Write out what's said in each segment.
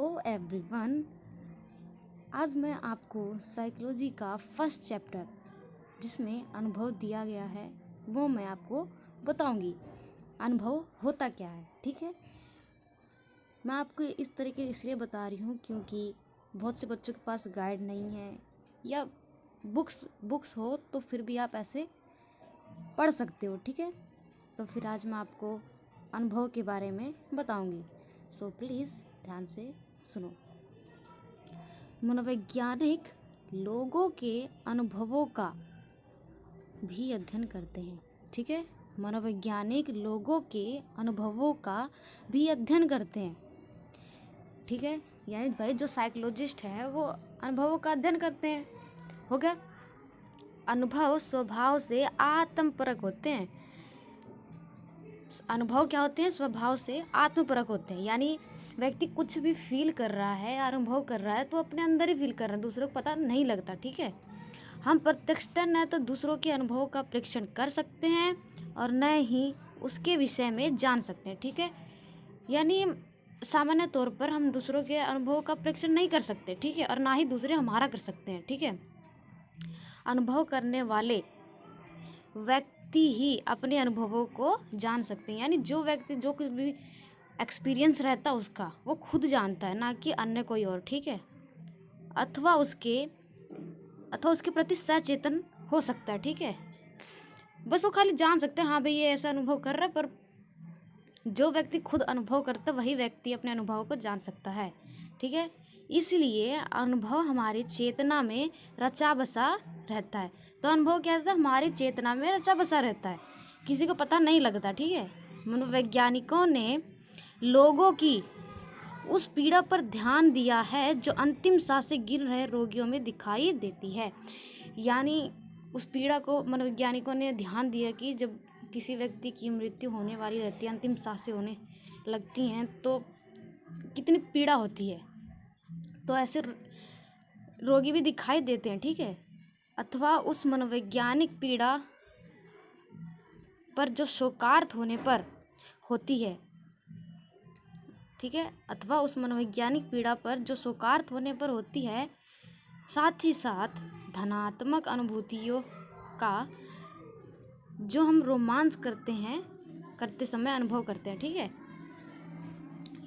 ओ everyone, आज मैं आपको साइकोलॉजी का फर्स्ट चैप्टर जिसमें अनुभव दिया गया है वो मैं आपको बताऊंगी। अनुभव होता क्या है, ठीक है। मैं आपको इस तरीके इसलिए बता रही हूँ क्योंकि बहुत से बच्चों के पास गाइड नहीं है या बुक्स हो तो फिर भी आप ऐसे पढ़ सकते हो, ठीक है। तो फिर आज मैं आपको अनुभव के बारे में बताऊंगी, सो प्लीज़ ध्यान से सुनो। मनोवैज्ञानिक लोगों के अनुभवों का भी अध्ययन करते हैं, ठीक है। मनोवैज्ञानिक लोगों के अनुभवों का भी अध्ययन करते हैं, ठीक है। यानी भाई जो साइकोलॉजिस्ट है वो अनुभवों का अध्ययन करते हैं, हो गया। अनुभव स्वभाव से आत्मपरक होते हैं। अनुभव क्या होते हैं? स्वभाव से आत्मपरक होते हैं। यानी व्यक्ति कुछ भी फील कर रहा है, अनुभव कर रहा है तो अपने अंदर ही फील कर रहा है, दूसरों को पता नहीं लगता, ठीक है। हम प्रत्यक्षतः न तो दूसरों के अनुभवों का परीक्षण कर सकते हैं और न ही उसके विषय में जान सकते हैं, ठीक है। यानी सामान्य तौर पर हम दूसरों के अनुभवों का परीक्षण नहीं कर सकते, ठीक है, और ना ही दूसरे हमारा कर सकते हैं, ठीक है। अनुभव करने वाले व्यक्ति ही अपने अनुभवों को जान सकते हैं। यानी जो व्यक्ति जो कुछ भी एक्सपीरियंस रहता है उसका वो खुद जानता है, ना कि अन्य कोई और, ठीक है। अथवा उसके प्रति सचेतन हो सकता है, ठीक है। बस वो खाली जान सकते हैं, हाँ भाई ये ऐसा अनुभव कर रहा है, पर जो व्यक्ति खुद अनुभव करता है वही व्यक्ति अपने अनुभव को जान सकता है, ठीक है। इसलिए अनुभव हमारी चेतना में रचा बसा रहता है। तो अनुभव क्या रहता है? हमारी चेतना में रचा बसा रहता है, किसी को पता नहीं लगता, ठीक है। मनोवैज्ञानिकों ने लोगों की उस पीड़ा पर ध्यान दिया है जो अंतिम सांसें गिन रहे रोगियों में दिखाई देती है। यानी उस पीड़ा को मनोवैज्ञानिकों ने ध्यान दिया कि जब किसी व्यक्ति की मृत्यु होने वाली रहती है, अंतिम सांसें होने लगती हैं तो कितनी पीड़ा होती है, तो ऐसे रोगी भी दिखाई देते हैं, ठीक है। अथवा उस मनोवैज्ञानिक पीड़ा पर जो शोकार्त होने पर होती है, ठीक है, अथवा उस मनोवैज्ञानिक पीड़ा पर जो शोकार्त होने पर होती है, साथ ही साथ धनात्मक अनुभूतियों का जो हम रोमांच करते समय अनुभव करते हैं, ठीक है।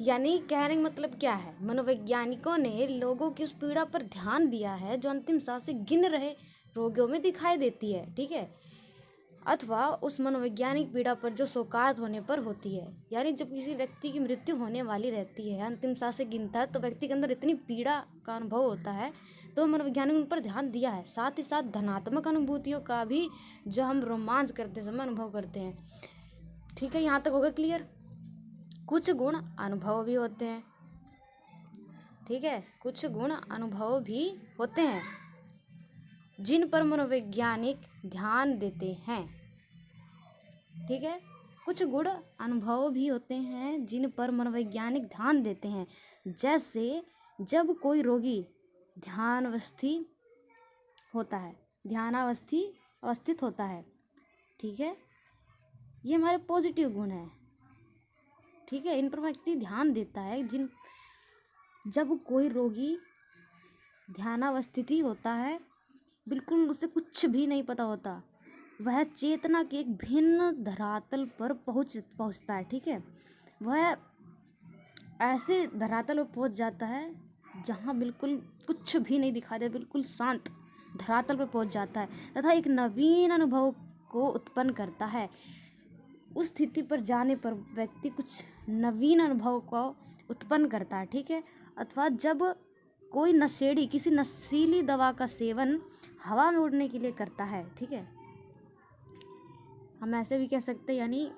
यानी कहने का मतलब क्या है? मनोवैज्ञानिकों ने लोगों की उस पीड़ा पर ध्यान दिया है जो अंतिम सांसें गिन रहे रोगियों में दिखाई देती है, ठीक है। अथवा उस मनोवैज्ञानिक पीड़ा पर जो शोकार्त होने पर होती है। यानी जब किसी व्यक्ति की मृत्यु होने वाली रहती है, अंतिम सांसें गिनता है, तो व्यक्ति के अंदर इतनी पीड़ा का अनुभव होता है, तो मनोवैज्ञानिक उन पर ध्यान दिया है। साथ ही साथ धनात्मक अनुभूतियों का भी जो हम रोमांच करते समय अनुभव करते हैं, ठीक है। यहाँ तक होगा क्लियर। कुछ गुण अनुभव भी होते हैं, ठीक है। कुछ गुण अनुभव भी होते हैं जिन पर मनोवैज्ञानिक ध्यान देते हैं, ठीक है। कुछ गुण अनुभव भी होते हैं जिन पर मनोवैज्ञानिक ध्यान देते हैं, जैसे जब कोई रोगी ध्यानावस्थित होता है, ठीक है। ये हमारे पॉजिटिव गुण हैं, ठीक है। इन पर व्यक्ति ध्यान देता है। जब कोई रोगी ध्यानावस्थित होता है, बिल्कुल उसे कुछ भी नहीं पता होता, वह चेतना के एक भिन्न धरातल पर पहुंचता है, ठीक है। वह ऐसे धरातल पर पहुंच जाता है जहां बिल्कुल कुछ भी नहीं दिखाई दे, बिल्कुल शांत धरातल पर पहुंच जाता है तथा एक नवीन अनुभव को उत्पन्न करता है। उस स्थिति पर जाने पर व्यक्ति कुछ नवीन अनुभव को उत्पन्न करता है, ठीक है। अथवा जब कोई नशेड़ी किसी नशीली दवा का सेवन हवा में उड़ने के लिए करता है, ठीक है। हम ऐसे भी कह सकते हैं, यानी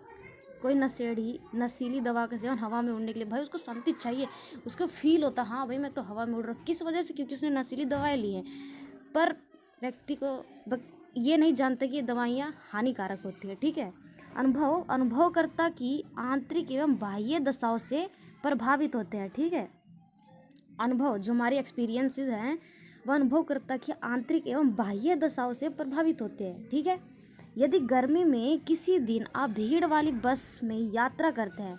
कोई नशेड़ी नशीली दवा का सेवन हवा में उड़ने के लिए, भाई उसको शांति चाहिए, उसको फील होता हाँ भाई मैं तो हवा में उड़ रहा हूँ। किस वजह से? क्योंकि उसने नशीली दवाएं ली हैं। पर व्यक्ति को ये नहीं जानता कि ये दवाइयाँ हानिकारक होती है, ठीक है। अनुभवकर्ता की आंतरिक एवं बाह्य दशाओं से प्रभावित होते हैं, ठीक है। अनुभव जो हमारी एक्सपीरियंसेस हैं वह अनुभवकर्ता की आंतरिक एवं बाह्य दशाओं से प्रभावित होते हैं, ठीक है। यदि गर्मी में किसी दिन आप भीड़ वाली बस में यात्रा करते हैं,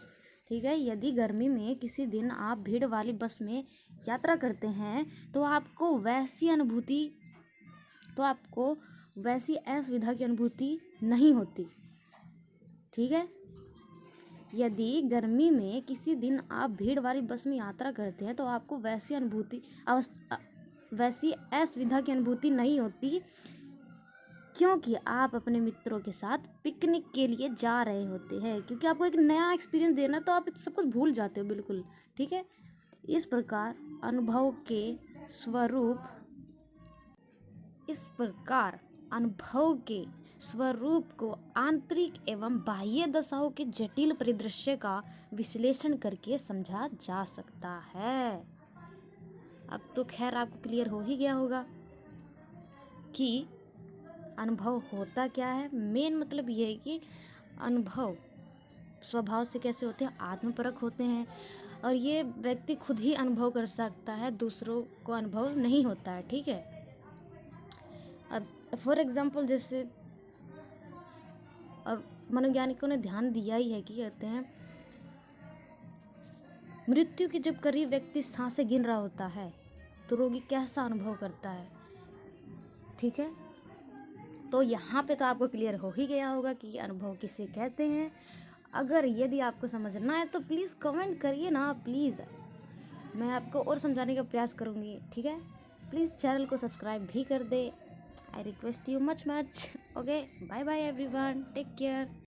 ठीक है। यदि गर्मी में किसी दिन आप भीड़ वाली बस में यात्रा करते हैं तो आपको वैसी असुविधा की अनुभूति नहीं होती। ठीक है। यदि गर्मी में किसी दिन आप भीड़ वाली बस में यात्रा करते हैं तो आपको वैसी असुविधा की अनुभूति नहीं होती, क्योंकि आप अपने मित्रों के साथ पिकनिक के लिए जा रहे होते हैं। क्योंकि आपको एक नया एक्सपीरियंस देना, तो आप सब कुछ भूल जाते हो बिल्कुल। ठीक है। इस प्रकार अनुभव के स्वरूप को आंतरिक एवं बाह्य दशाओं के जटिल परिदृश्य का विश्लेषण करके समझा जा सकता है। अब तो खैर आपको क्लियर हो ही गया होगा कि अनुभव होता क्या है। मेन मतलब ये है कि अनुभव स्वभाव से कैसे होते हैं, आत्मपरक होते हैं, और ये व्यक्ति खुद ही अनुभव कर सकता है, दूसरों को अनुभव नहीं होता है। ठीक है। अब फॉर एग्जाम्पल जैसे, और मनोवैज्ञानिकों ने ध्यान दिया ही है कि कहते हैं मृत्यु के जब करीब व्यक्ति सांसें गिन रहा होता है तो रोगी कैसा अनुभव करता है। ठीक है। तो यहाँ पे तो आपको क्लियर हो ही गया होगा कि अनुभव किसे कहते हैं। अगर यदि आपको समझना है तो प्लीज़ कमेंट करिए ना, प्लीज़, मैं आपको और समझाने का प्रयास करूँगी। ठीक है। प्लीज़ चैनल को सब्सक्राइब भी कर दे। I request you much. Okay, bye bye everyone, take care.